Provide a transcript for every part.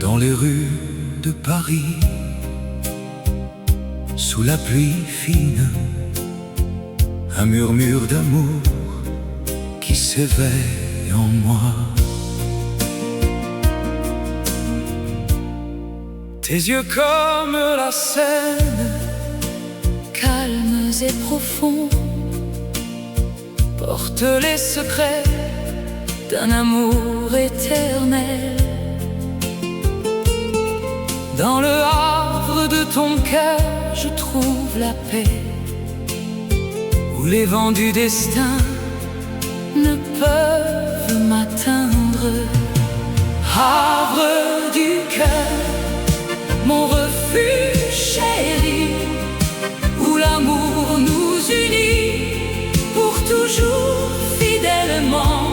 Dans les rues de Paris, sous la pluie fine, un murmure d'amour qui s'éveille en moi. Tes yeux comme la Seine, calmes et profonds, portent les secrets d'un amour éternel. Dans le havre de ton cœur, je trouve la paix, où les vents du destin ne peuvent m'atteindre. Havre du cœur, mon refuge chéri, où l'amour nous unit pour toujours fidèlement.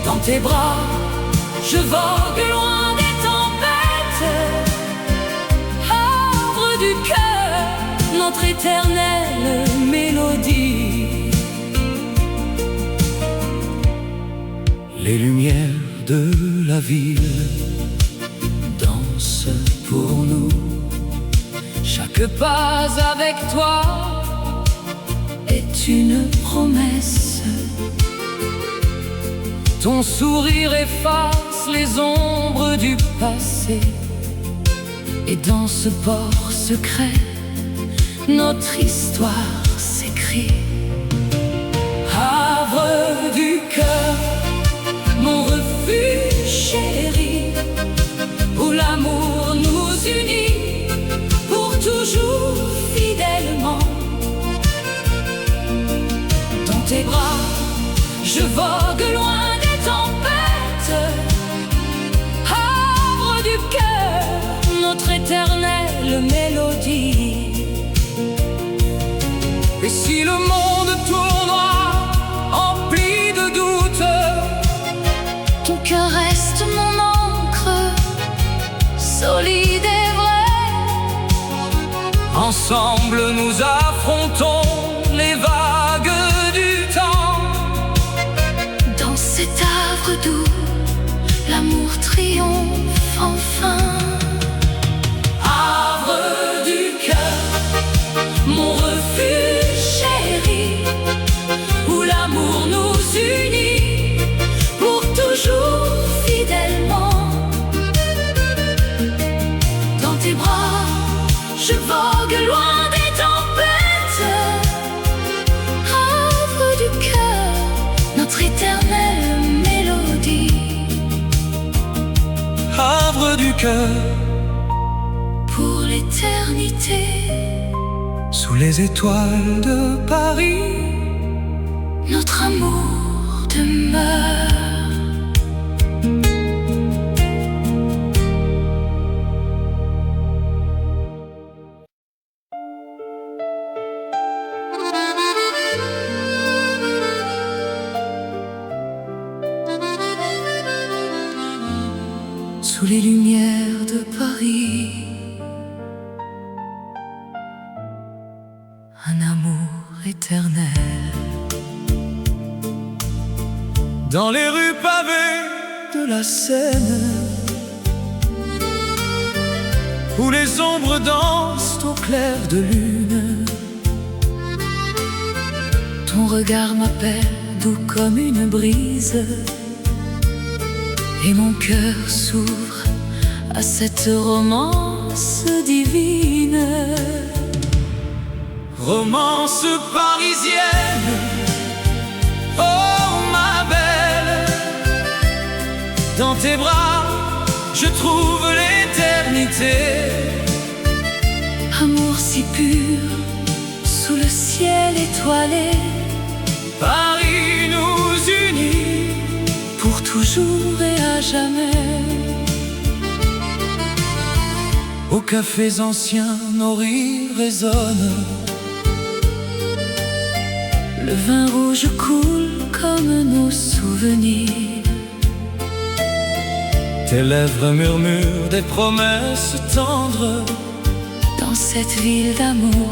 Dans tes bras, je vogue loin des tempêtes. Havre du cœur, notre éternelle mélodie. les lumières de la ville dansent pour nous. Chaque pas avec toi est une promesse. Ton sourire efface les ombres du passé, et dans ce port secret, notre histoire s'écrit. Havre du cœur, mon refuge chéri, où l'amour nous unit pour toujours fidèlement. Dans tes bras, je vogue loin des tempêtes. Havre du cœur, notre éternelle mélodie. Et si le monde tournoie, empli de doutes, ton cœur reste mon encre, solide et vrai. Ensemble nous affrontons les vagues du temps. Dans cet havre doux, l'amour triomphe enfin. Havre du cœur, mon refuge chéri, où l'amour nous unit pour toujours fidèlement. Dans tes bras, je vogue loin des tempêtes. Havre du cœur, notre éternelle mélodie. havre du cœur, Pour l'éternité, sous les étoiles de Paris, notre amour demeure. Sous les lumières de Paris, un amour éternel. dans les rues pavées de la Seine, où les ombres dansent au clair de lune. Ton regard m'appelle doux comme une brise, et mon cœur s'ouvre à cette romance divine. Romance parisienne, oh ma belle, dans tes bras, je trouve l'éternité. Amour si pur, sous le ciel étoilé, Paris nous unit pour toujours et à jamais. aux cafés anciens, nos rires résonnent. Le vin rouge coule comme nos souvenirs. Tes lèvres murmurent des promesses tendres. Dans cette ville d'amour,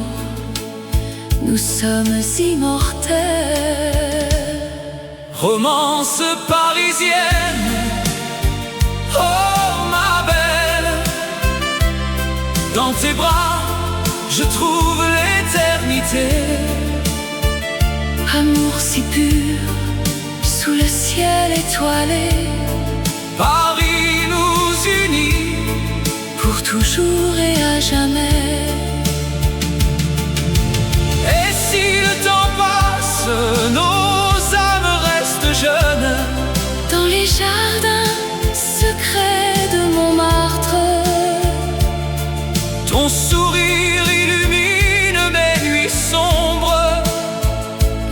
nous sommes immortels. Romance parisienne, Dans tes bras, je trouve l'éternité. Amour si pur, sous le ciel étoilé, Paris nous unit pour toujours et à jamais. Et si le temps passe, nos âmes restent jeunes. Dans les jardins secrets de Montmartre, ton sourire illumine mes nuits sombres.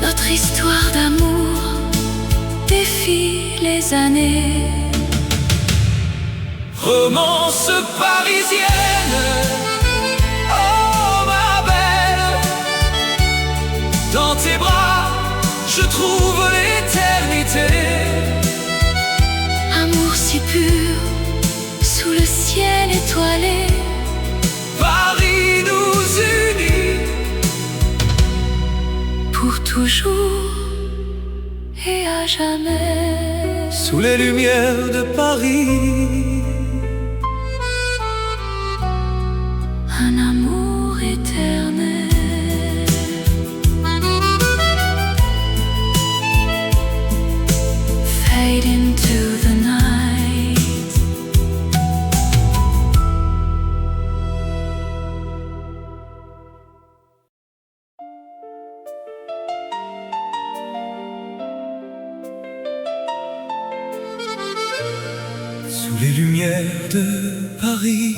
notre histoire d'amour défie les années. Romance parisienne, oh ma belle. Dans tes bras, je trouve l'éternité. Amour si pur, sous le ciel étoilé, Paris nous unit pour toujours et à jamais. sous les lumières de Paris. Un amour éternel. Fade into the night. Sous les lumières de Paris,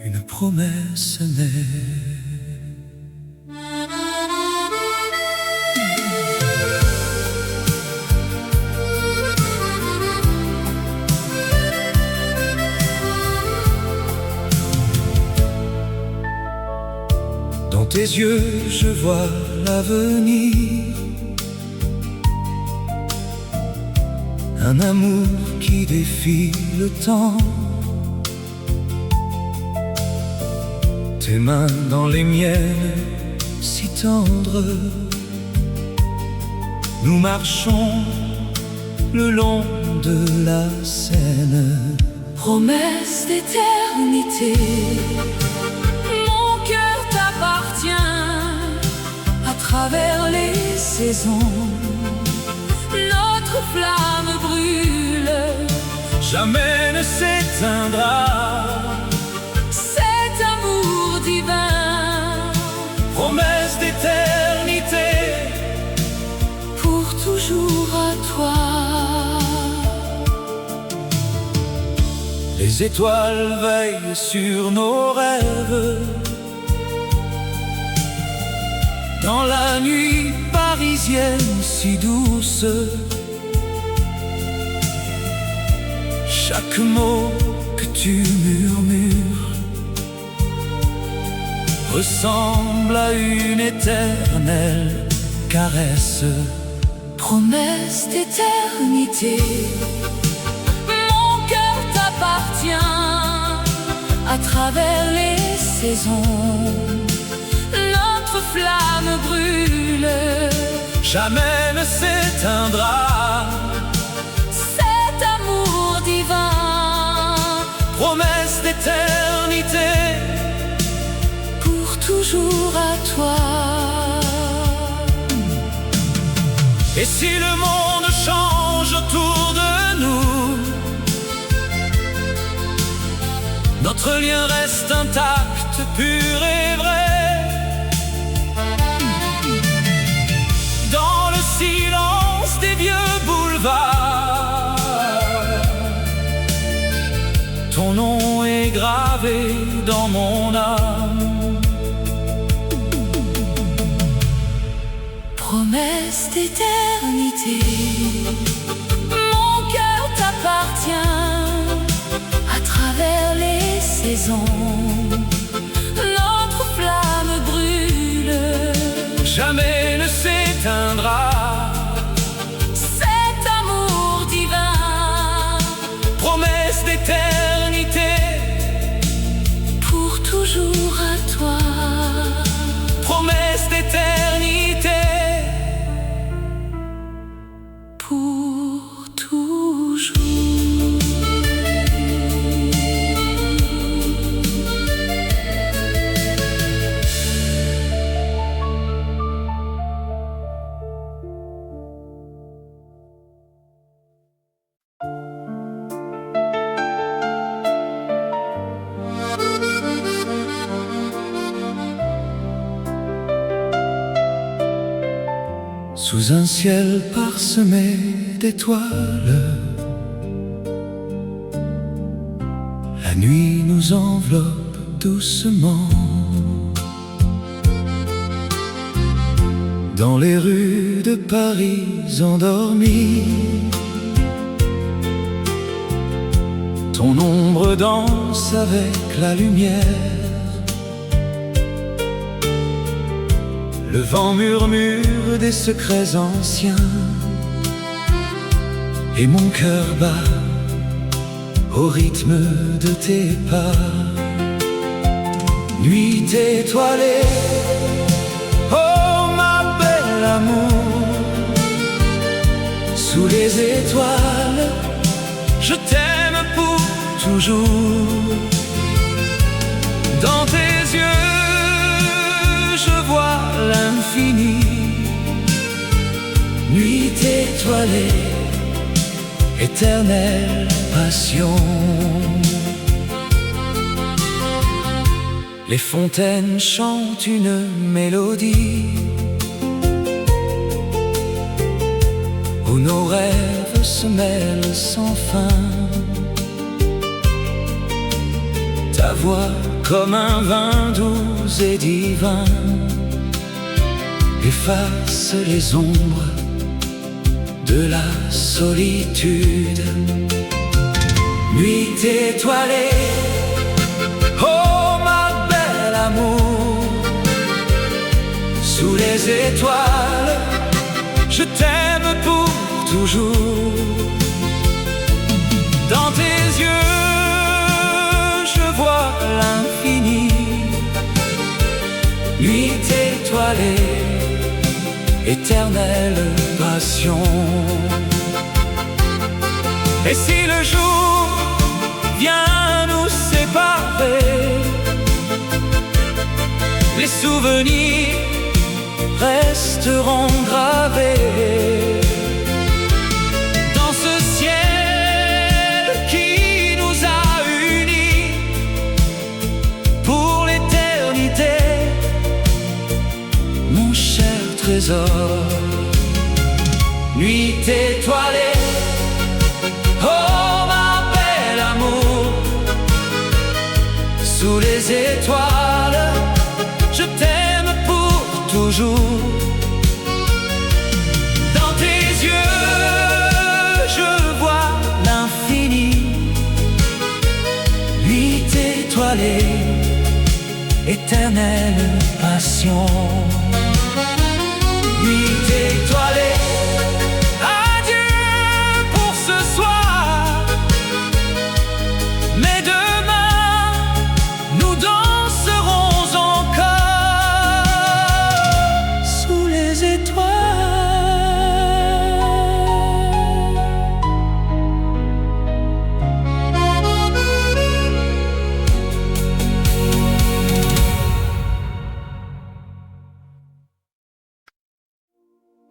une promesse naît. Dans tes yeux, je vois l'avenir. Un amour qui défie le temps. Tes mains dans les miennes, si tendres. Nous marchons le long de la Seine. Promesse d'éternité. Mon cœur t'appartient à travers les saisons. Notre flamme brûle, Jamais ne s'éteindra. cet amour divin, Promesse d'éternité. pour toujours à toi. Les étoiles veillent sur nos rêves. Dans la nuit parisienne si douce, chaque mot que tu murmures ressemble à une éternelle caresse. Promesse d'éternité. Mon cœur t'appartient à travers les saisons. Notre flamme brûle, Jamais ne s'éteindra. cet amour divin, Promesse d'éternité. pour toujours à toi. Et si le monde change autour de nous, notre lien reste intact, pur et vrai. Dans le silence des vieux boulevards, ton nom est gravé dans mon âme. Promesse d'éternité. Mon cœur t'appartient à travers les saisons. Notre flamme brûle, Jamais ne s'éteindra. cet amour divin, Promesse d'éternité. pour toujours à toi. Promesse d'éternité. Pour toujours. sous un ciel parsemé d'étoiles. La nuit nous enveloppe doucement. Dans les rues de Paris endormies, ton ombre danse avec la lumière. Le vent murmure des secrets anciens, et mon cœur bat au rythme de tes pas. Nuit étoilée, oh ma belle amour, sous les étoiles, je t'aime pour toujours. Dans tes yeux, je vois l'infini. Nuit étoilée, éternelle passion. Les fontaines chantent une mélodie où nos rêves se mêlent sans fin. Ta voix comme un vin doux et divin efface les ombres de la solitude. Nuit étoilée, oh ma belle amour, sous les étoiles, je t'aime pour toujours. Dans tes yeux, je vois l'infini. Nuit étoilée, éternelle passion. Et si le jour vient nous séparer, les souvenirs resteront gravés dans ce ciel qui nous a unis pour l'éternité, mon cher trésor. Nuit étoilée, oh ma belle amour, sous les étoiles, je t'aime pour toujours. Dans tes yeux, je vois l'infini. Nuit étoilée, éternelle passion. Nuit étoilée, adieu pour ce soir, mais demain nous danserons encore sous les étoiles.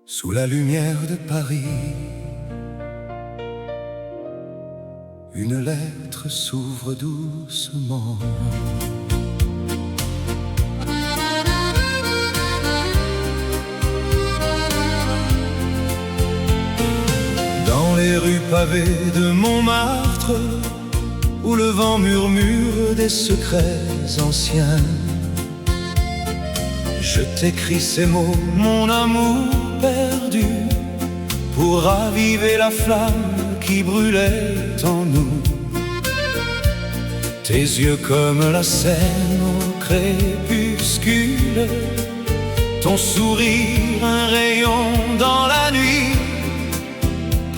Sous la lumière de Paris, une lettre s'ouvre doucement. Dans les rues pavées de Montmartre, où le vent murmure des secrets anciens, je t'écris ces mots, mon amour perdu, pour raviver la flamme qui brûlait en nous. Tes yeux comme la Seine au crépuscule, ton sourire un rayon dans la nuit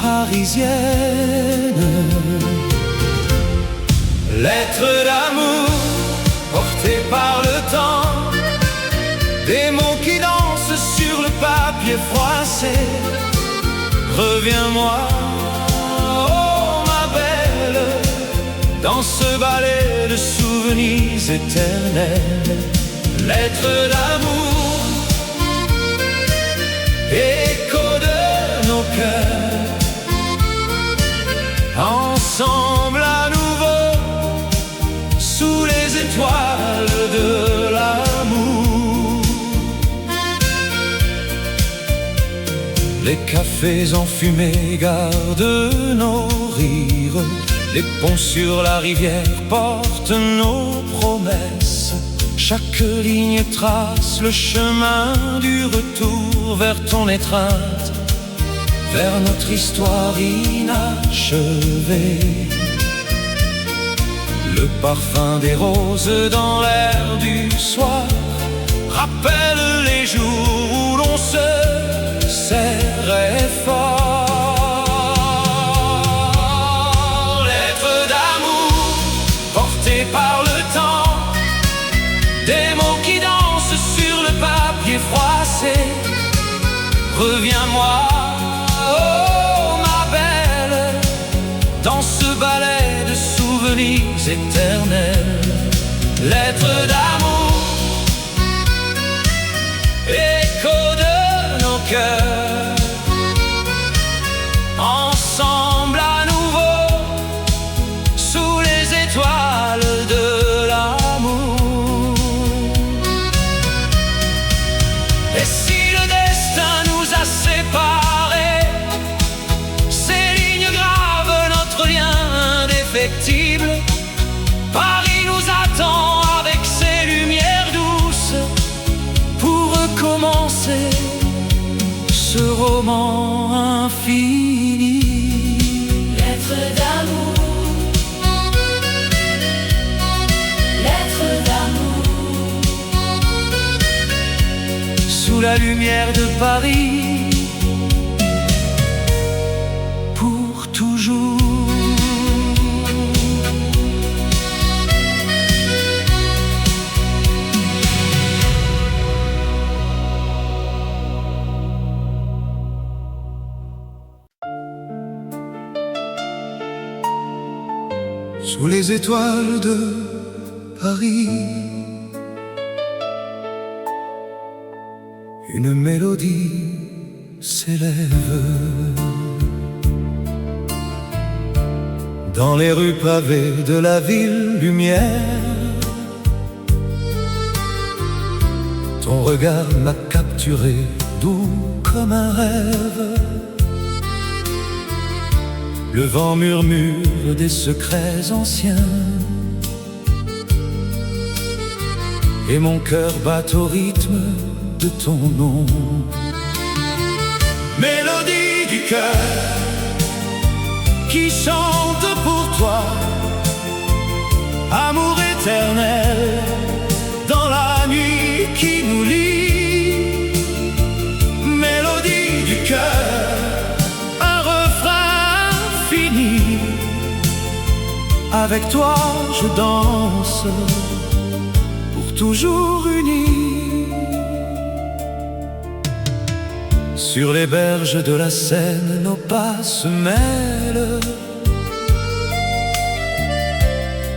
parisienne. Lettre d'amour portée par le temps, des mots qui dansent sur le papier froissé. Reviens-moi, oh ma belle, dans ce ballet de souvenirs éternels. Lettre d'amour, écho de nos cœurs, ensemble à nouveau, sous les étoiles de l'amour. cafés enfumés gardent nos rires. Les ponts sur la rivière portent nos promesses. Chaque ligne trace le chemin du retour vers ton étreinte, vers notre histoire inachevée. Le parfum des roses dans l'air du soir rappelle les jours où l'on se serrait fort. Lettres d'amour portées par le temps, des mots qui dansent sur le papier froissé. Reviens-moi, oh ma belle, dans ce ballet de souvenirs éternels. Lettres d'amour, écho de nos cœurs, ensemble à nouveau, sous les étoiles de l'amour. Et si le destin nous a séparés, ces lignes gravent notre lien indéfectible. Paris nous attend avec ses lumières douces pour recommencer ce roman infini. Lettres d'amour, lettres d'amour, Sous la lumière de Paris, pour toujours. Sous les étoiles de Paris, une mélodie s'élève. Dans les rues pavées de la ville lumière, ton regard m'a capturé, doux comme un rêve. Le vent murmure des secrets anciens, et mon cœur bat au rythme de ton nom. Mélodie du cœur qui chante pour toi, amour éternel dans la nuit qui nous lie. Mélodie du cœur, avec toi je danse, pour toujours unis. Sur les berges de la Seine, nos pas se mêlent.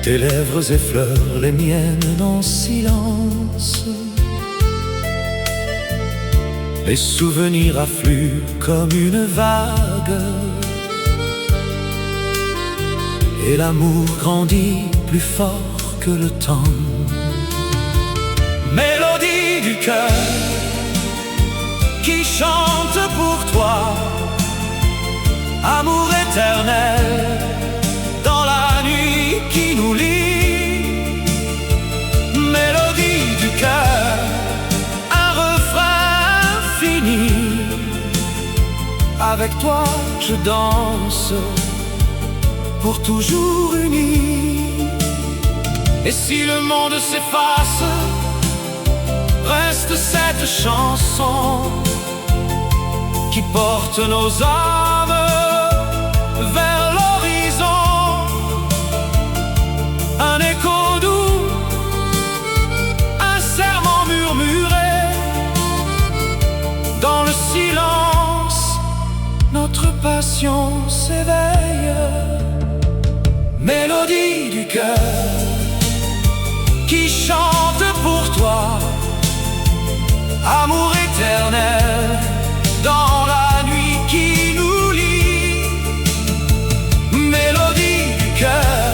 Tes lèvres effleurent les miennes en silence. Les souvenirs affluent comme une vague, et l'amour grandit plus fort que le temps. Mélodie du cœur qui chante pour toi, amour éternel dans la nuit qui nous lie. Mélodie du cœur, un refrain fini. Avec toi je danse, pour toujours unis. Et si le monde s'efface, reste cette chanson qui porte nos âmes vers l'horizon. Un écho doux, un serment murmuré. Dans le silence, notre passion s'éveille. Mélodie du cœur qui chante pour toi, amour éternel dans la nuit qui nous lie. Mélodie du cœur,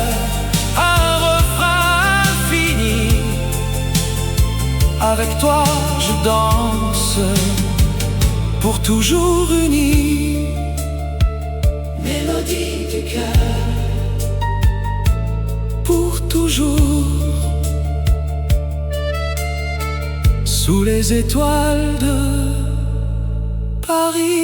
un refrain fini. Avec toi je danse, pour toujours unis. Mélodie du cœur, pour toujours. Sous les étoiles de Paris.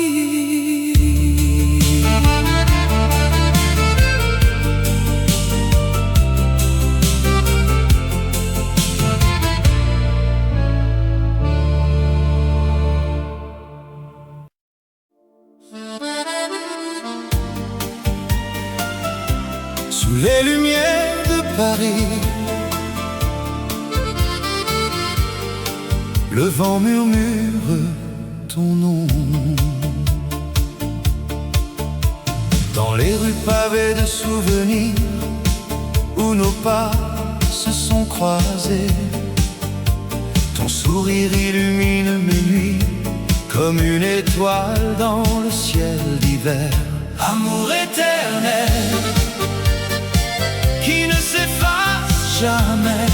Sous les lumières de Paris, le vent murmure ton nom. Dans les rues pavées de souvenirs, où nos pas se sont croisés, ton sourire illumine mes nuits, comme une étoile dans le ciel d'hiver. Amour éternel, qui ne s'efface jamais.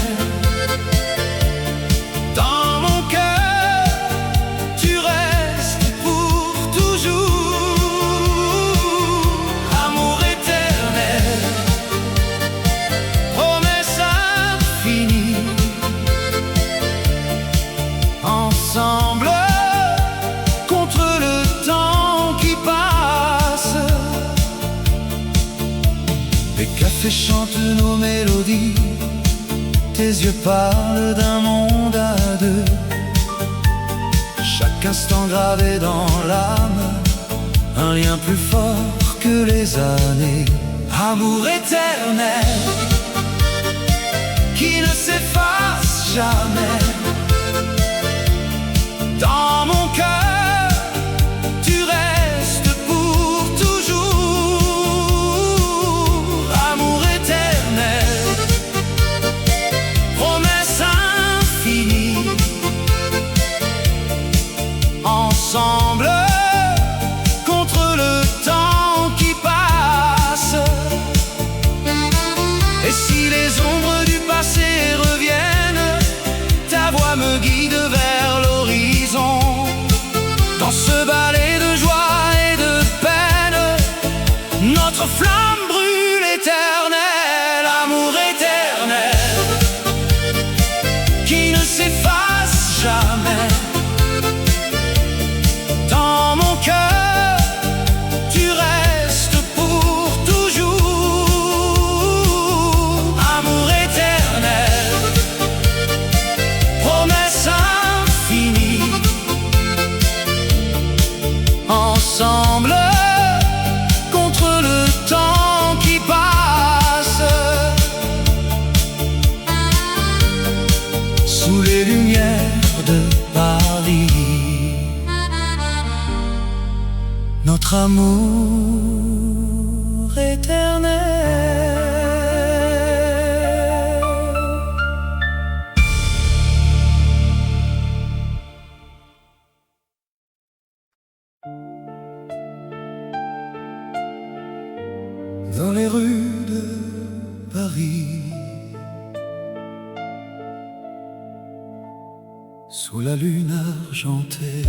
Dans mon cœur, tu restes pour toujours. Amour éternel, promesse infinie. Ensemble, contre le temps qui passe. Les cafés chantent nos mélodies, tes yeux parlent d'un monde à deux. Chaque instant gravé dans l'âme, un lien plus fort que les années. Amour éternel, qui ne s'efface jamais. Dans mon cœur, tu restes pour toujours. Amour éternel, promesse infinie. Ensemble, contre le temps qui passe. Et si les ombres du passé reviennent, ta voix me guide vers l'horizon. Dans ce ballet de joie et de peine, notre flamme brûle éternelle. Amour éternel, qui ne s'efface jamais. Dans mon cœur, tu restes pour toujours. Amour éternel, promesse infinie. Ensemble, contre le temps qui passe. Sous les lumières de Paris, notre amour éternel. Dans les rues de Paris, sous la lune argentée,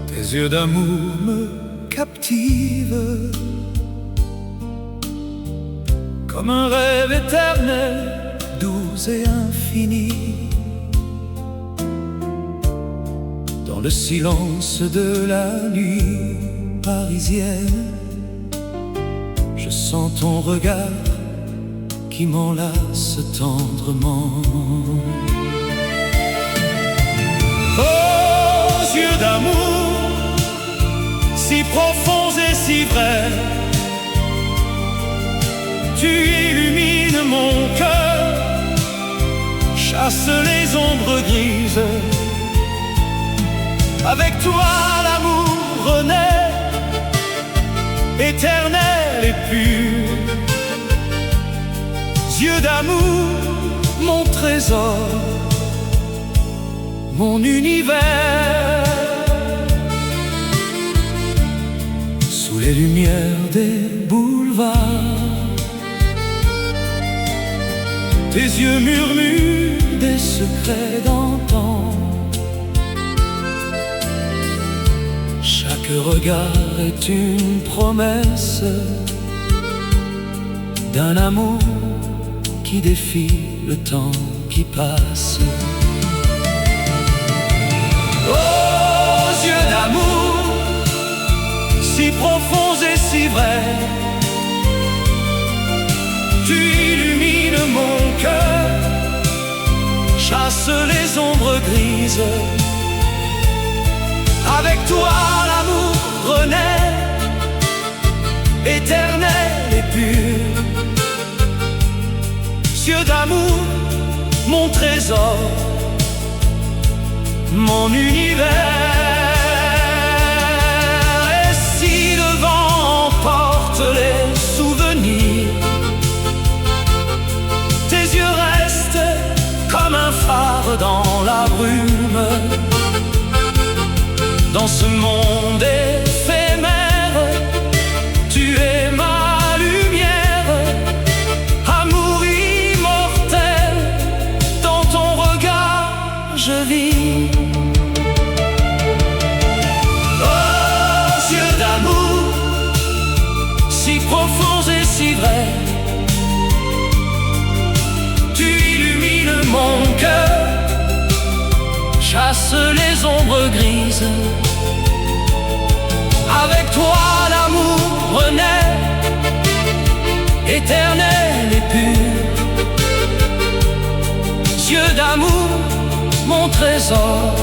tes yeux d'amour me captivent, comme un rêve éternel, doux et infini. Dans le silence de la nuit parisienne, je sens ton regard qui m'enlace tendrement. Aux yeux d'amour, si profonds et si vrais, tu illumines mon cœur, chasse les ombres grises. Avec toi l'amour renaît, éternel et pur. Yeux d'amour, mon trésor, mon univers. Sous les lumières des boulevards, tes yeux murmurent des secrets d'antan. Chaque regard est une promesse d'un amour qui défie le temps qui passe. Aux yeux d'amour, si profonds et si vrais, tu illumines mon cœur, chasse les ombres grises. Avec toi l'amour renaît, éternel et pur. Yeux d'amour, mon trésor, mon univers. Et si le vent emporte les souvenirs, tes yeux restent comme un phare dans la brume. Dans ce monde éphémère, tu es ma lumière, amour immortel, dans ton regard je vis. Oh, yeux d'amour, si profonds et si vrais, tu illumines mon cœur, chasse les ombres grises. Avec toi l'amour renaît, éternel et pur. Yeux d'amour, mon trésor,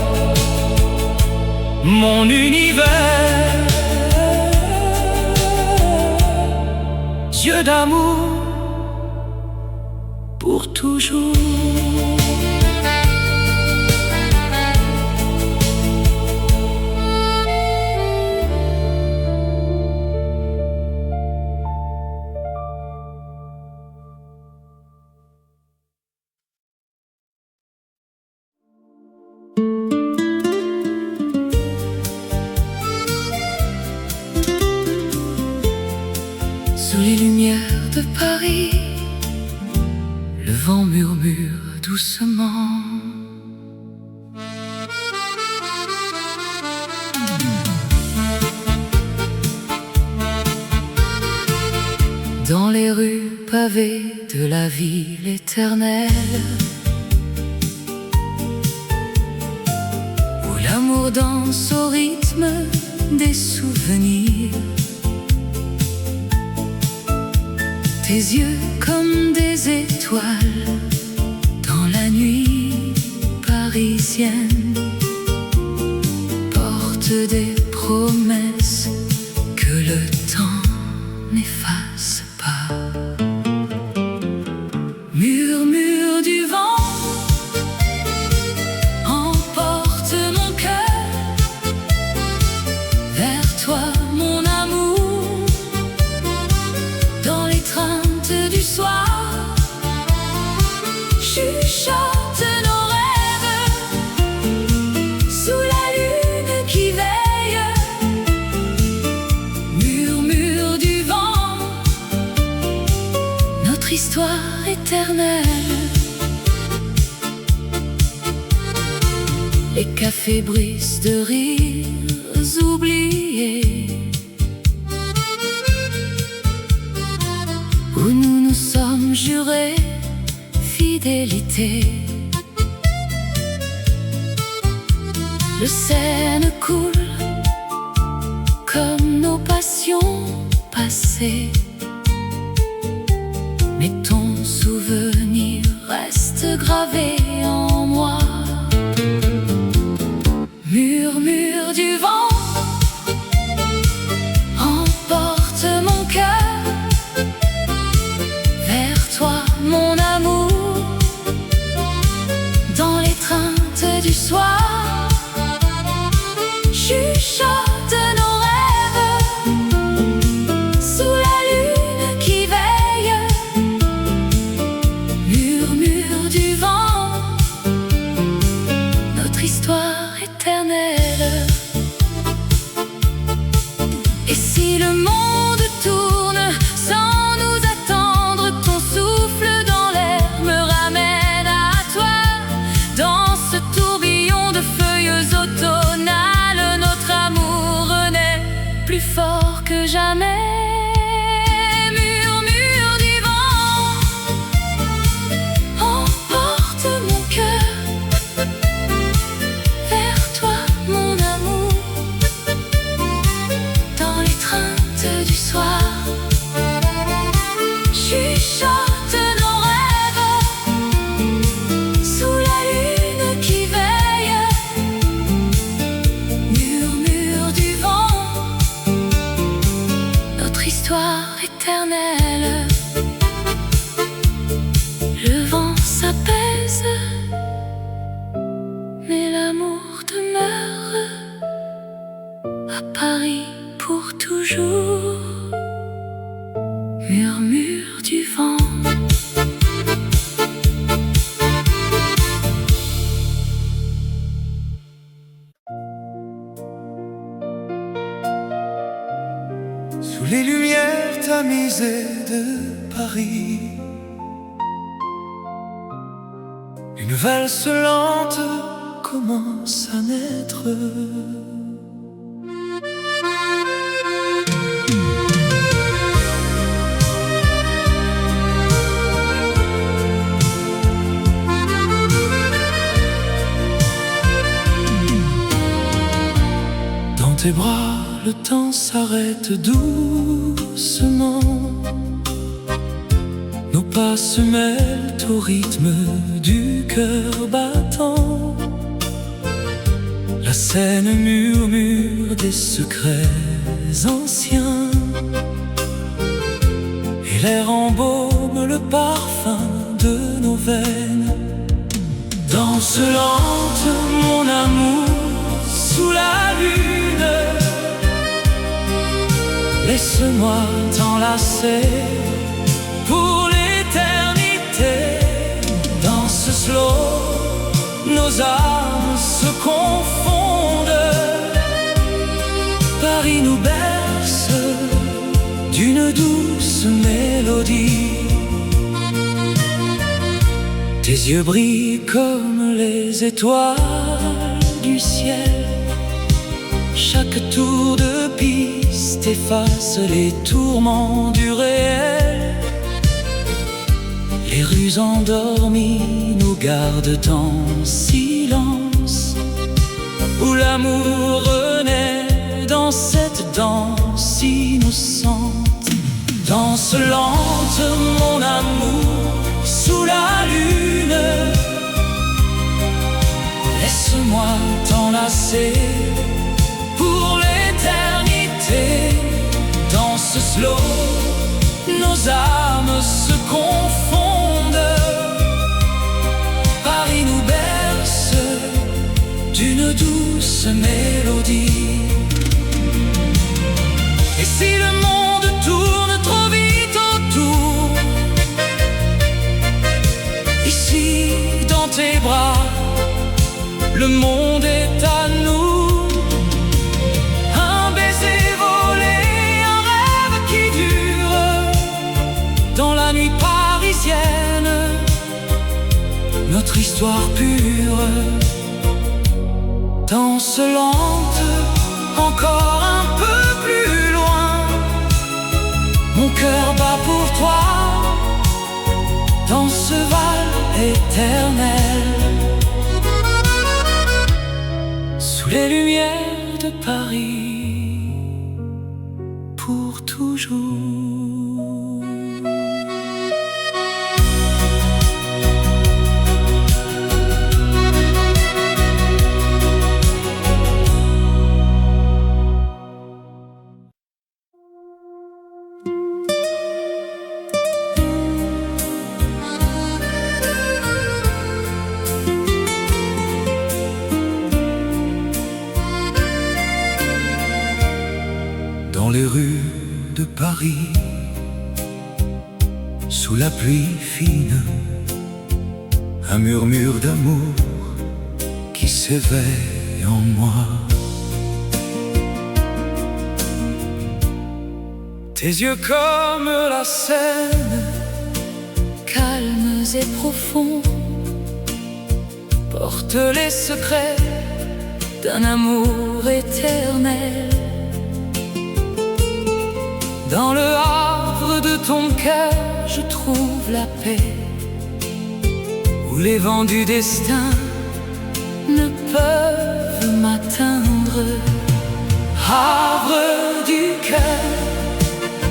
mon univers. Yeux d'amour pour toujours. Sous les lumières de Paris, le vent murmure doucement. Dans les rues pavées de la ville éternelle, où l'amour danse au rythme des souvenirs. Tes yeux comme des étoiles dans la nuit parisienne portent des promesses que le temps n'efface pas. Murmure du vent emporte mon cœur vers toi, mon amour, dans les treintes du soir. Chuchote nos rêves sous la lune qui veille. Murmure du vent, notre histoire éternelle. Les cafés brisent de rires oubliés, où nous nous sommes jurés fidélité. Le Seine coule comme nos passions passées, mais ton souvenir reste gravé en moi. Murmure du vent emporte mon cœur vers toi, mon amour, dans les treintes du soir. Chuchote nos rêves sous la lune qui veille. que jamais. Murmure du vent, emporte mon cœur vers toi, mon amour, dans l'étreinte du soir. Chuchote nos rêves sous la lune qui veille. Murmure du vent, notre histoire éternelle. Le vent s'apaise, mais l'amour demeure à Paris pour toujours. Murmure du vent. Sous les lumières tamisées de Paris, une valse lente commence à naître. Dans tes bras, le temps s'arrête doucement. Nos pas se mêlent au rythme du cœur battant. La Seine murmure des secrets anciens, et l'air embaume le parfum de nos veines. Danse lente, mon amour, sous la lune. Laisse-moi t'enlacer pour l'éternité. Danse slow, nos âmes se confondent. Paris nous berce d'une douce mélodie. Tes yeux brillent comme les étoiles du ciel. Chaque tour de piste efface les tourments du réel. Les rues endormies nous gardent en silence, où l'amour renaît dans cette danse innocente. Danse lente, mon amour, sous la lune. Laisse-moi t'enlacer pour l'éternité. Danse slow, nos âmes se confondent. Paris nous berce d'une douce mélodie. Et si le monde tourne trop vite autour, ici dans tes bras, le monde est à nous. Un baiser volé, un rêve qui dure dans la nuit parisienne, notre histoire pure. Danse lente, encore un peu plus loin. Mon cœur bat pour toi dans ce val éternel. Sous les lumières de Paris, pour toujours. Dans les rues de Paris, sous la pluie fine, un murmure d'amour qui s'éveille en moi. Tes yeux comme la Seine, calmes et profonds, portent les secrets d'un amour éternel. Dans le havre de ton cœur, je trouve la paix, où les vents du destin ne peuvent m'atteindre. Havre du cœur,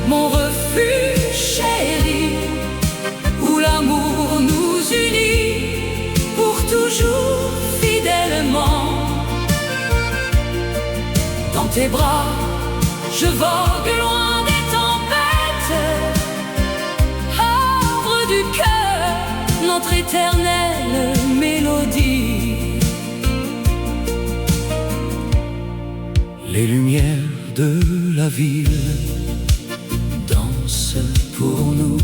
mon refuge chéri, où l'amour nous unit pour toujours fidèlement. Dans tes bras, je vogue loin des tempêtes. Havre du cœur, notre éternelle mélodie. Les lumières de la ville dansent pour nous.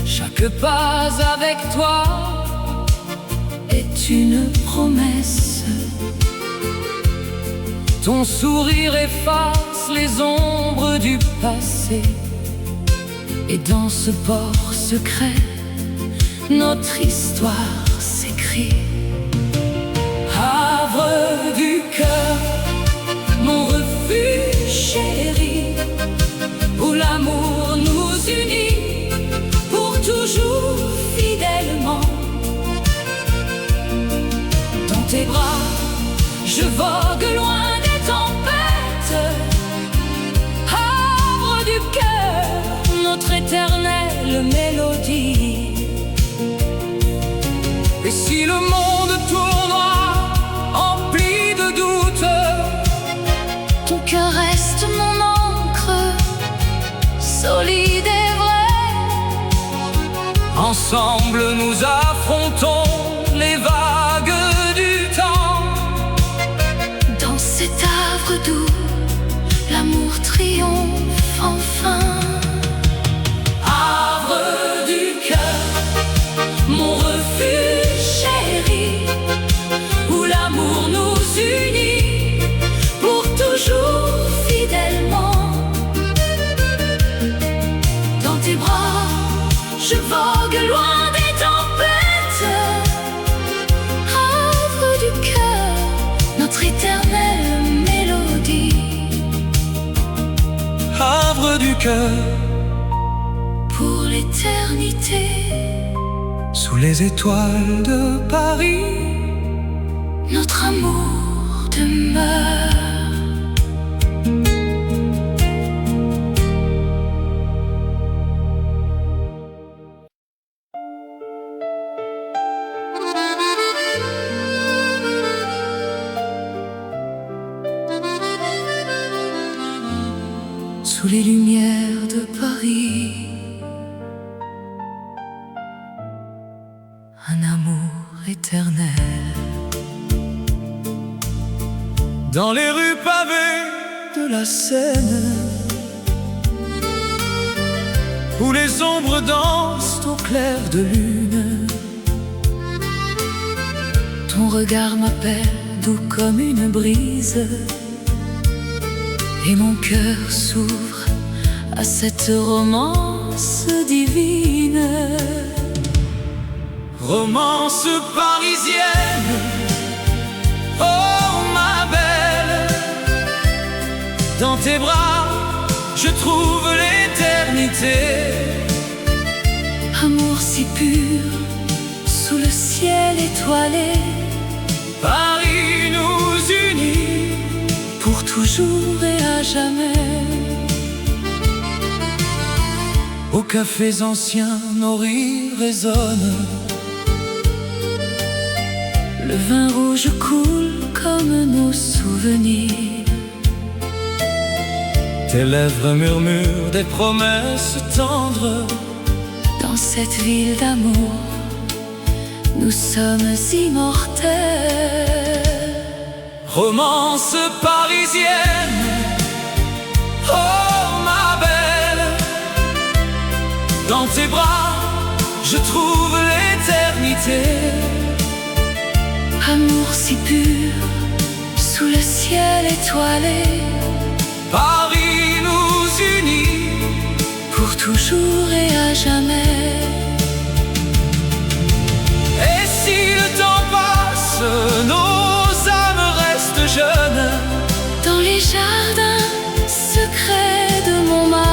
Chaque pas avec toi est une promesse. Ton sourire efface les ombres du passé, et dans ce port secret, notre histoire s'écrit. Havre du cœur, mon refuge chéri, où l'amour nous unit pour toujours fidèlement. Dans tes bras, je vogue loin des tempêtes. Havre du cœur, notre éternelle mélodie. Et si le monde tournera empli de doutes, ton cœur reste mon encre, solide et vrai. ensemble nous affrontons les vagues du temps. Dans cet havre doux, l'amour triomphe enfin. Havre du cœur, mon refuge chéri, où l'amour nous unit pour toujours fidèlement. Dans tes bras, je vogue loin des tempêtes. Havre du cœur, notre éternelle mélodie. havre du cœur, Pour l'éternité, sous les étoiles de Paris, notre amour demeure. Sous les lumières de Paris, un amour éternel. dans les rues pavées de la Seine, où les ombres dansent au clair de lune. Ton regard m'appelle doux comme une brise, et mon cœur s'ouvre à cette romance divine. Romance parisienne, oh ma belle, dans tes bras je trouve l'éternité. Amour si pur, sous le ciel étoilé, Paris nous unit pour toujours et à jamais. aux cafés anciens nos rires résonnent. Le vin rouge coule comme nos souvenirs. Tes lèvres murmurent des promesses tendres. Dans cette ville d'amour, nous sommes immortels. Romance parisienne, oh ma belle, dans tes bras je trouve l'éternité. Amour si pur, sous le ciel étoilé, Paris nous unit pour toujours et à jamais. Et si le temps passe, nos âmes restent jeunes. Dans les jardins secrets de Montmartre,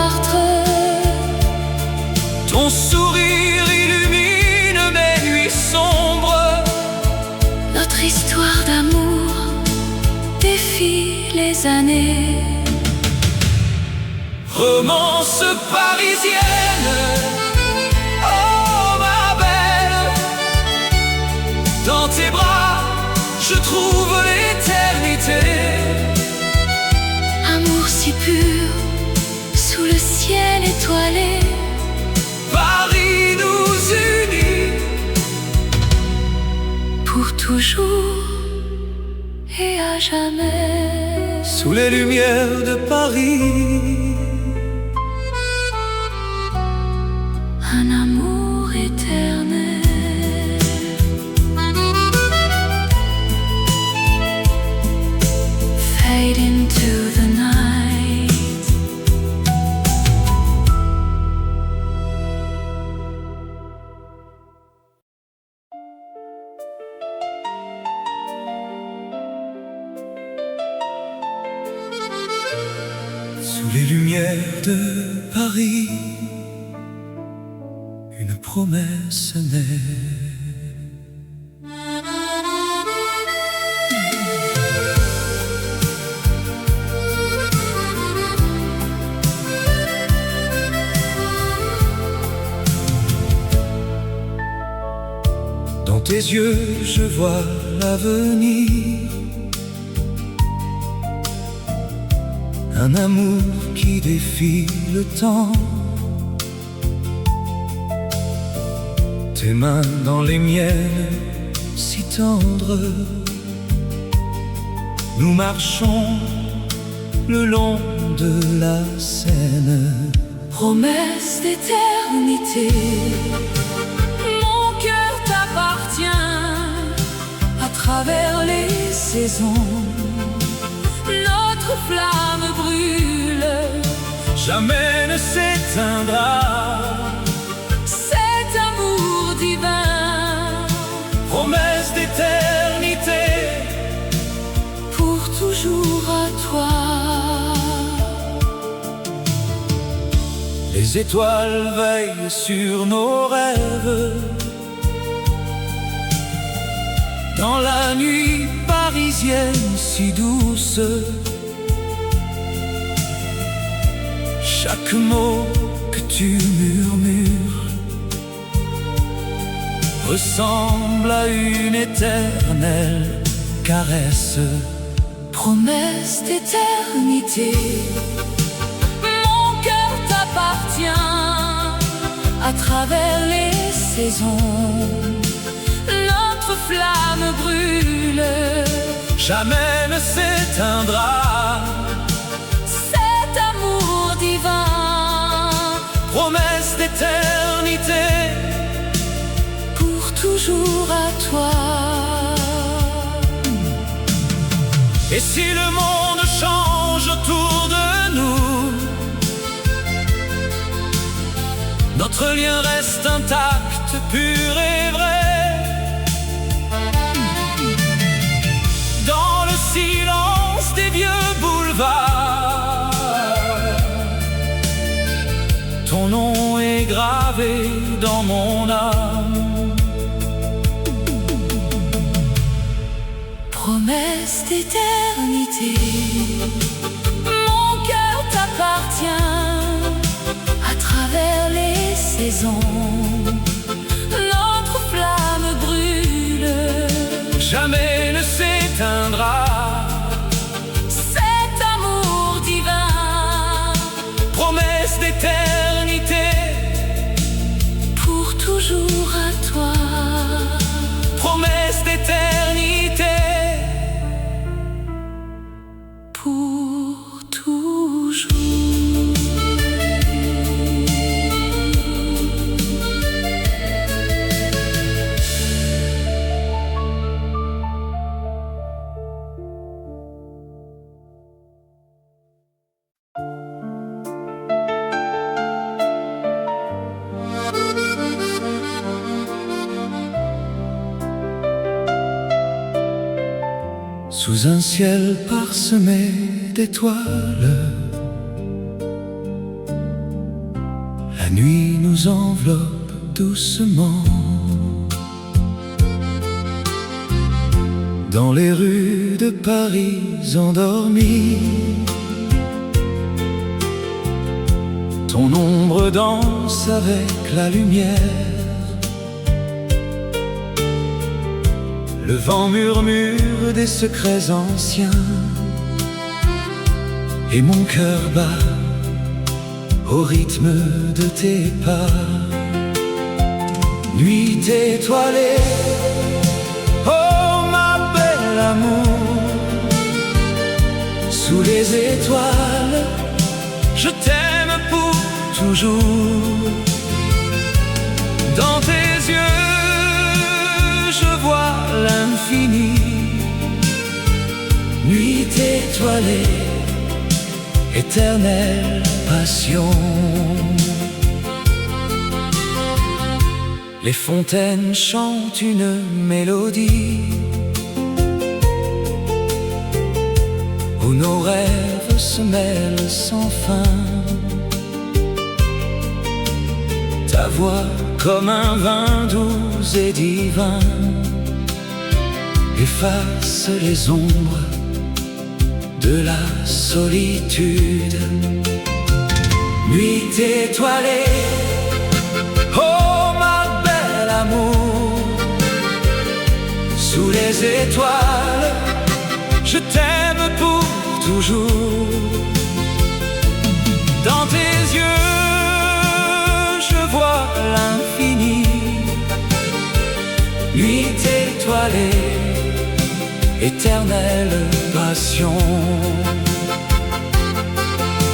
années. Romance parisienne, oh ma belle, dans tes bras je trouve l'éternité. Amour si pur, sous le ciel étoilé, Paris nous unit pour toujours et à jamais. sous les lumières de Paris. Un amour éternel. Fade into the night. Sous les lumières de Paris, une promesse naît. Dans tes yeux, je vois l'avenir. Un amour qui défie le temps. Tes mains dans les miennes, si tendres. Nous marchons le long de la Seine. Promesse d'éternité. Mon cœur t'appartient à travers les saisons. Notre flamme brûle, Jamais ne s'éteindra. cet amour divin, Promesse d'éternité. pour toujours à toi. Les étoiles veillent sur nos rêves. Dans la nuit parisienne si douce, chaque mot que tu murmures ressemble à une éternelle caresse. Promesse d'éternité. Mon cœur t'appartient à travers les saisons. Notre flamme brûle, Jamais ne s'éteindra. cet amour divin, Promesse d'éternité. pour toujours à toi. Et si le monde change autour de nous, notre lien reste intact, pur et vrai. Dans le silence des vieux boulevards, ton nom est gravé dans mon âme. Promesse d'éternité. Mon cœur t'appartient à travers les saisons. Notre flamme brûle, Jamais ne s'éteindra. cet amour divin, Promesse d'éternité. pour toujours à toi. Promesse d'éternité. Pour toujours. Sous un ciel parsemé d'étoiles, la nuit nous enveloppe doucement. dans les rues de Paris endormies. Ton ombre danse avec la lumière. Le vent murmure des secrets anciens, et mon cœur bat au rythme de tes pas. Nuit étoilée, oh ma belle amour, sous les étoiles, je t'aime pour toujours. Dans tes yeux, je vois l'infini. Nuit étoilée, éternelle passion. Les fontaines chantent une mélodie où nos rêves se mêlent sans fin. Ta voix comme un vin doux et divin efface les ombres de la solitude. Nuit étoilée, oh ma belle amour, sous les étoiles, je t'aime pour toujours. Dans tes yeux, je vois l'infini. Nuit étoilée, éternelle passion.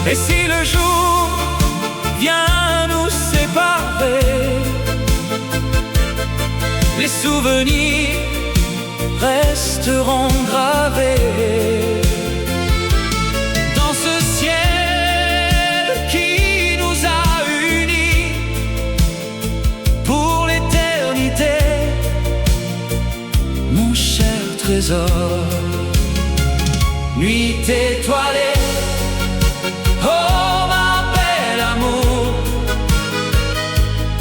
Et si le jour vient nous séparer, les souvenirs resteront gravés dans ce ciel qui nous a unis pour l'éternité, mon cher trésor. Nuit étoilée, oh ma belle amour,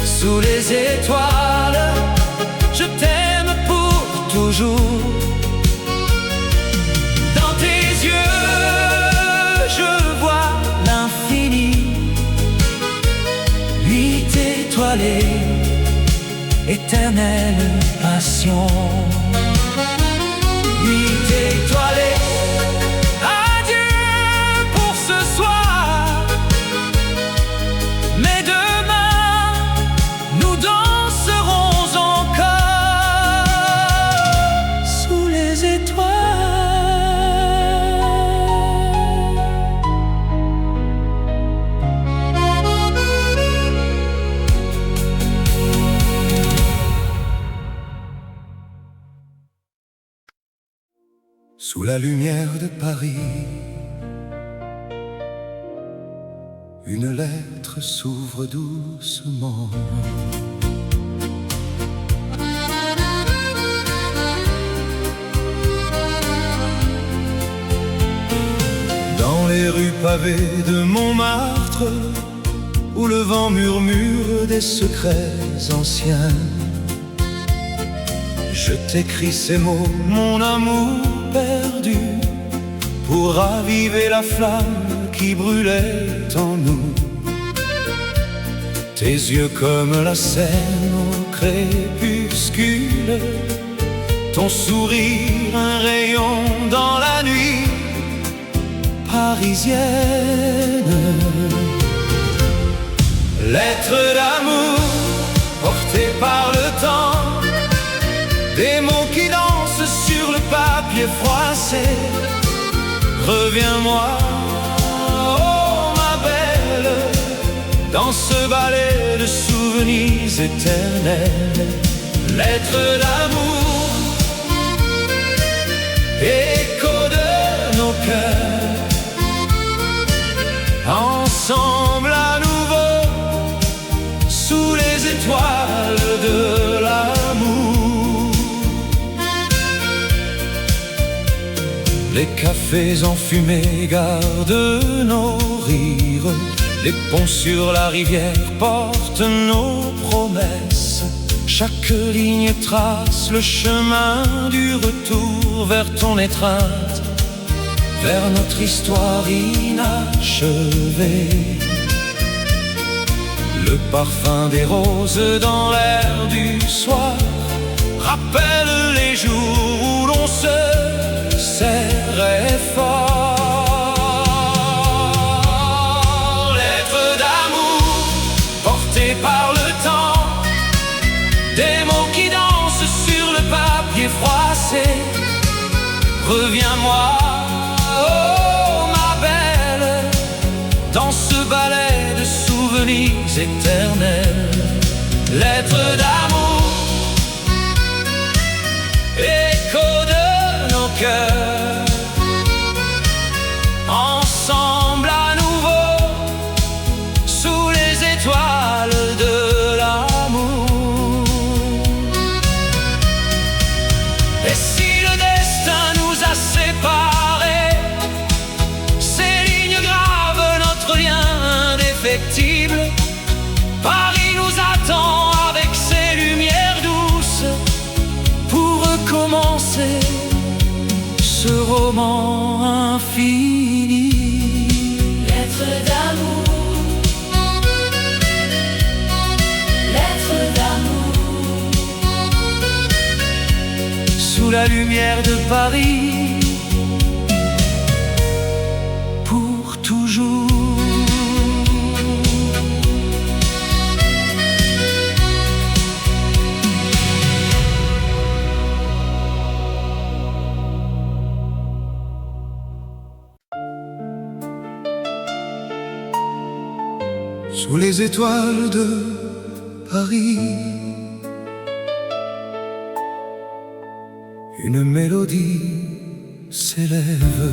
sous les étoiles, je t'aime pour toujours. Dans tes yeux, je vois l'infini. Nuit étoilée, éternelle passion. Nuit étoilée, adieu pour ce soir, mais demain nous danserons encore sous les étoiles. Sous la lumière de Paris, une lettre s'ouvre doucement. Dans les rues pavées de Montmartre, où le vent murmure des secrets anciens, je t'écris ces mots, mon amour perdu, pour raviver la flamme qui brûlait en nous. Tes yeux comme la Seine au crépuscule, ton sourire un rayon dans la nuit parisienne. Lettre d'amour portée par le temps, des mots qui dansent sur le papier froissé. Reviens-moi, oh ma belle, dans ce ballet de souvenirs éternels. Lettre d'amour, écho de nos cœurs, ensemble à nouveau, sous les étoiles de l'amour. Les cafés enfumés gardent nos rires, les ponts sur la rivière portent nos promesses. Chaque ligne trace le chemin du retour vers ton étreinte, vers notre histoire inachevée. Le parfum des roses dans l'air du soir rappelle les jours où l'on se serrait fort. Lettres d'amour portées par le temps, des mots qui dansent sur le papier froissé. Reviens-moi, oh ma belle, dans ce ballet de souvenirs éternels. Lettres d'amour, écho de nos cœurs, ensemble à nouveau, sous les étoiles de l'amour. Et si le destin nous a séparés, ces lignes gravent notre lien indéfectible. Paris nous attend avec ses lumières douces pour recommencer ce roman infini. Lettres d'amour, lettres d'amour, Sous la lumière de Paris, pour toujours. Sous les étoiles de Paris, une mélodie s'élève.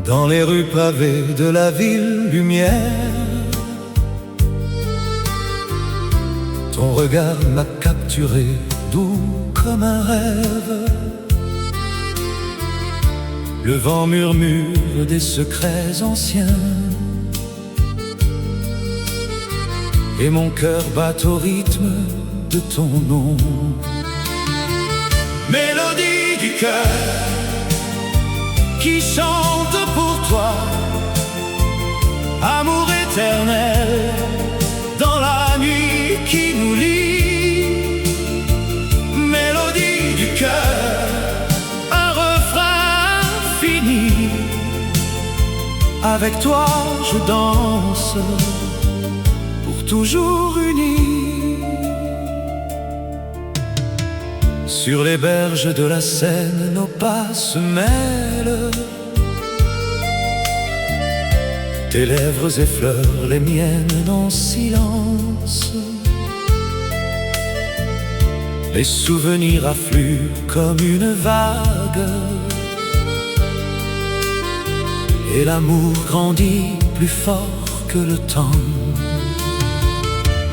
Dans les rues pavées de la ville lumière, ton regard m'a capturé, doux comme un rêve. Le vent murmure des secrets anciens, et mon cœur bat au rythme de ton nom. Mélodie du cœur qui chante pour toi, amour éternel dans la nuit qui nous lie. Mélodie du cœur, un refrain fini. Avec toi je danse, pour toujours unis. Sur les berges de la Seine, nos pas se mêlent. Tes lèvres effleurent les miennes en silence. Les souvenirs affluent comme une vague, et l'amour grandit plus fort que le temps.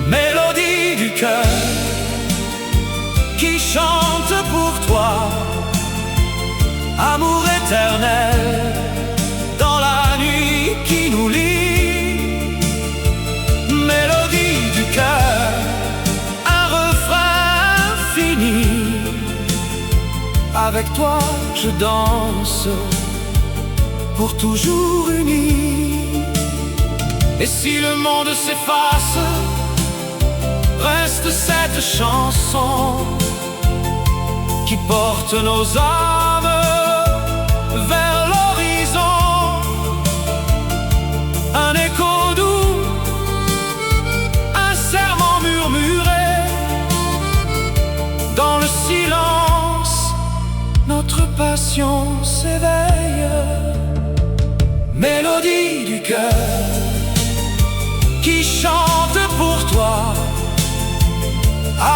Mélodie du cœur qui chante pour toi, amour éternel dans la nuit qui nous lie. Mélodie du cœur, un refrain fini. Avec toi je danse, pour toujours unis. Et si le monde s'efface, reste cette chanson qui porte nos âmes vers l'horizon. Un écho doux, un serment murmuré. Dans le silence, notre passion s'éveille. Mélodie du cœur qui chante pour toi,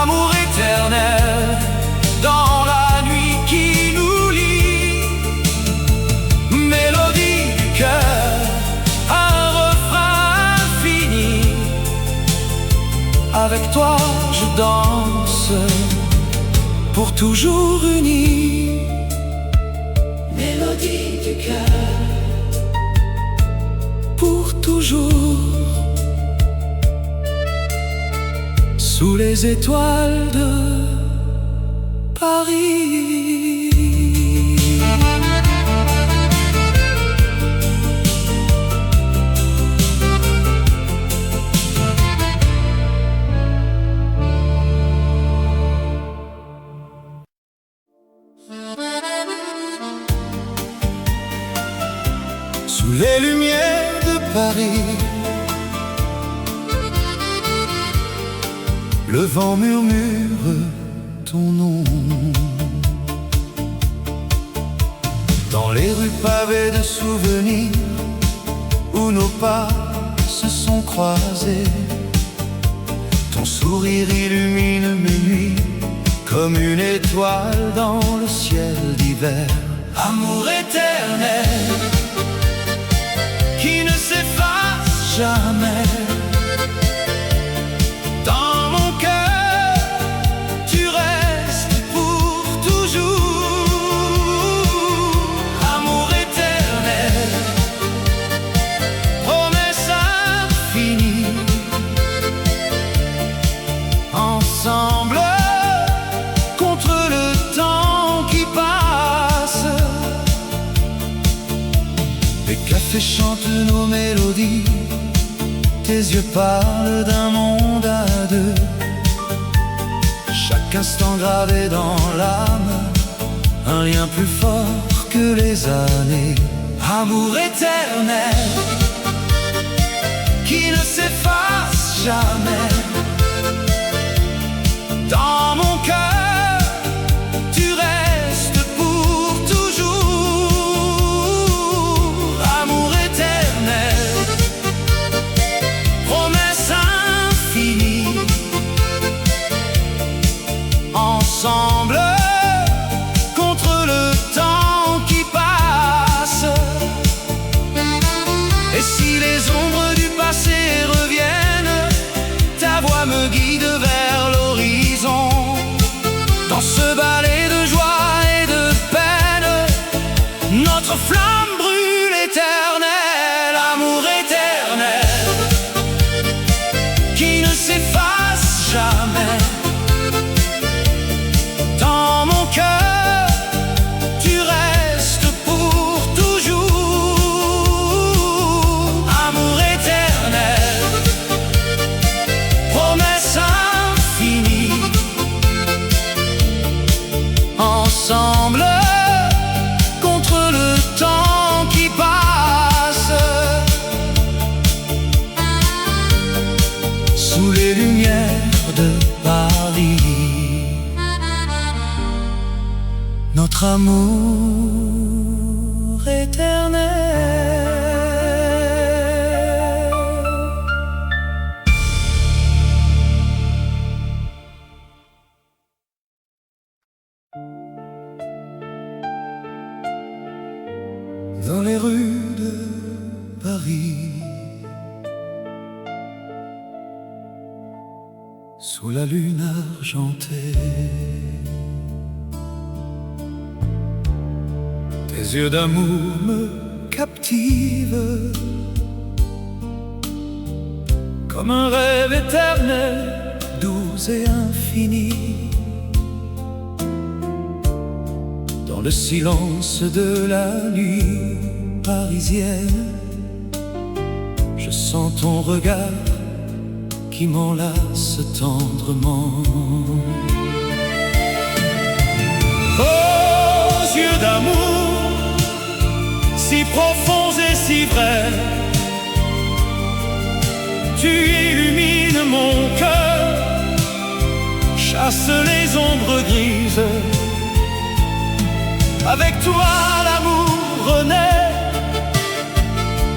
amour éternel dans la nuit qui nous lie. Mélodie du cœur, un refrain fini. Avec toi je danse, pour toujours unis. mélodie du cœur, pour toujours sous les étoiles de Paris. Sous les lumières de Paris, le vent murmure ton nom. Dans les rues pavées de souvenirs, où nos pas se sont croisés, ton sourire illumine mes nuits, comme une étoile dans le ciel d'hiver. Amour éternel, qui ne s'efface jamais. Dans mon cœur, tu restes pour toujours. Amour éternel, promesse infinie. Ensemble, contre le temps qui passe. Les cafés chantent nos mélodies, tes yeux parlent d'un monde à deux. Chaque instant gravé dans l'âme, un lien plus fort que les années. Amour éternel, qui ne s'efface jamais. Dans mon cœur, tu restes pour toujours. Amour éternel, promesse infinie. Ensemble, contre le temps qui passe. Et si les ombres du passé reviennent, ta voix me guide vers l'horizon. Dans ce ballet de joie et de peine, notre flamme brûle éternelle. Amour éternel, qui ne s'efface jamais. Dans mon cœur, tu restes pour toujours. Amour éternel, promesse infinie. Ensemble, contre le temps qui passe. Sous les lumières de Paris, notre amour éternel. Dans les rues de Paris, sous la lune argentée, tes yeux d'amour me captivent, comme un rêve éternel, doux et infini. Dans le silence de la nuit parisienne, je sens ton regard qui m'enlace tendrement. Aux yeux d'amour, si profonds et si vrais, tu illumines mon cœur, chasse les ombres grises. Avec toi l'amour renaît,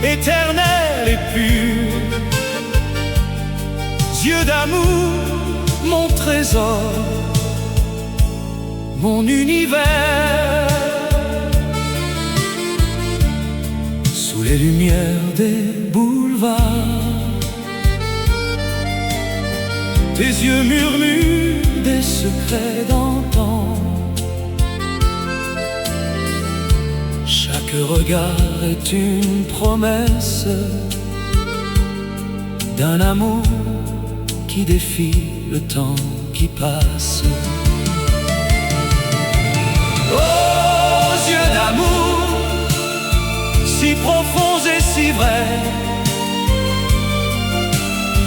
éternel et pur. Yeux d'amour, mon trésor, mon univers. Sous les lumières des boulevards, tes yeux murmurent des secrets d'antan. Chaque regard est une promesse d'un amour qui défie le temps qui passe. Aux yeux d'amour, si profonds et si vrais,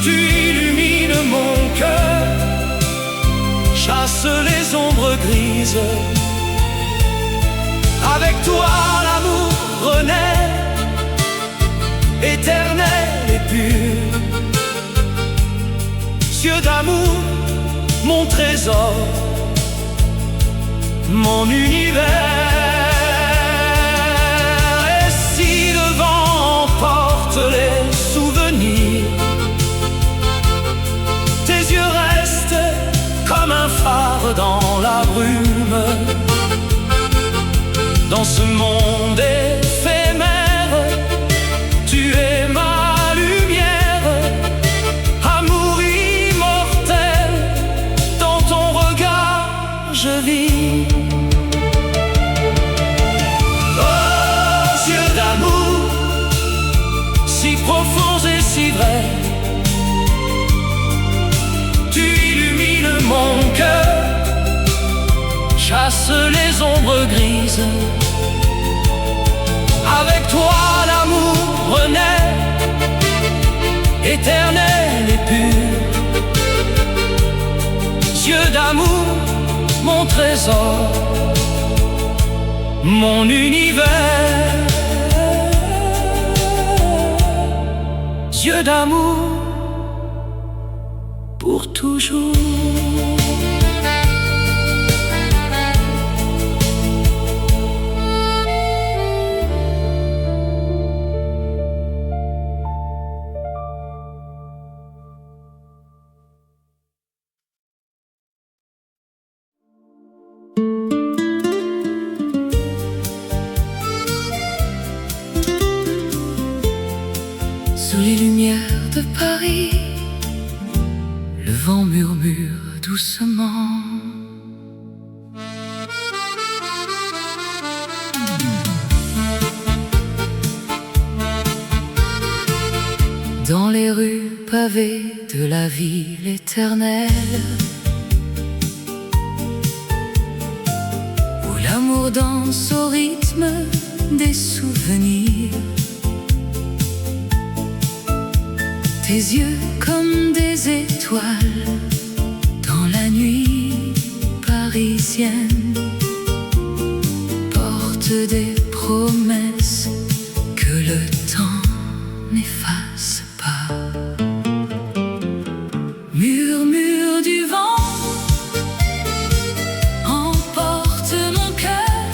tu illumines mon cœur, chasse les ombres grises. Avec toi l'amour renaît, éternel et pur. Yeux d'amour, mon trésor, mon univers. Et si le vent emporte les souvenirs, tes yeux restent comme un phare dans la brume. Dans ce monde éphémère, tu es ma lumière, amour immortel, dans ton regard je vis. Oh, yeux d'amour, si profonds et si vrais, tu illumines mon cœur, chasse les ombres grises. Avec toi l'amour renaît, éternel et pur. Yeux d'amour, mon trésor, mon univers. Yeux d'amour, pour toujours. Sous les lumières de Paris, le vent murmure doucement. Dans les rues pavées de la ville éternelle, où l'amour danse au rythme des souvenirs. Tes yeux comme des étoiles dans la nuit parisienne portent des promesses que le temps n'efface pas. Murmure du vent emporte mon cœur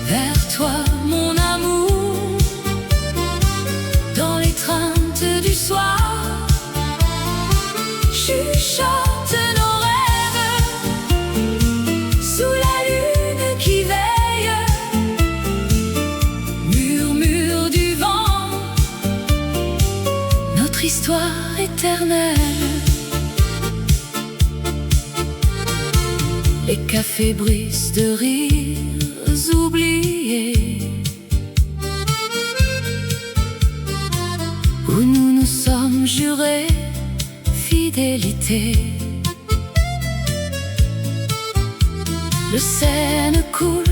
vers toi, mon amour, dans l'étreinte du soir. Chuchote nos rêves sous la lune qui veille. Murmure du vent, notre histoire éternelle. Les cafés brisent de rires oubliés, où nous nous sommes jurés fidélité. Le Seine coule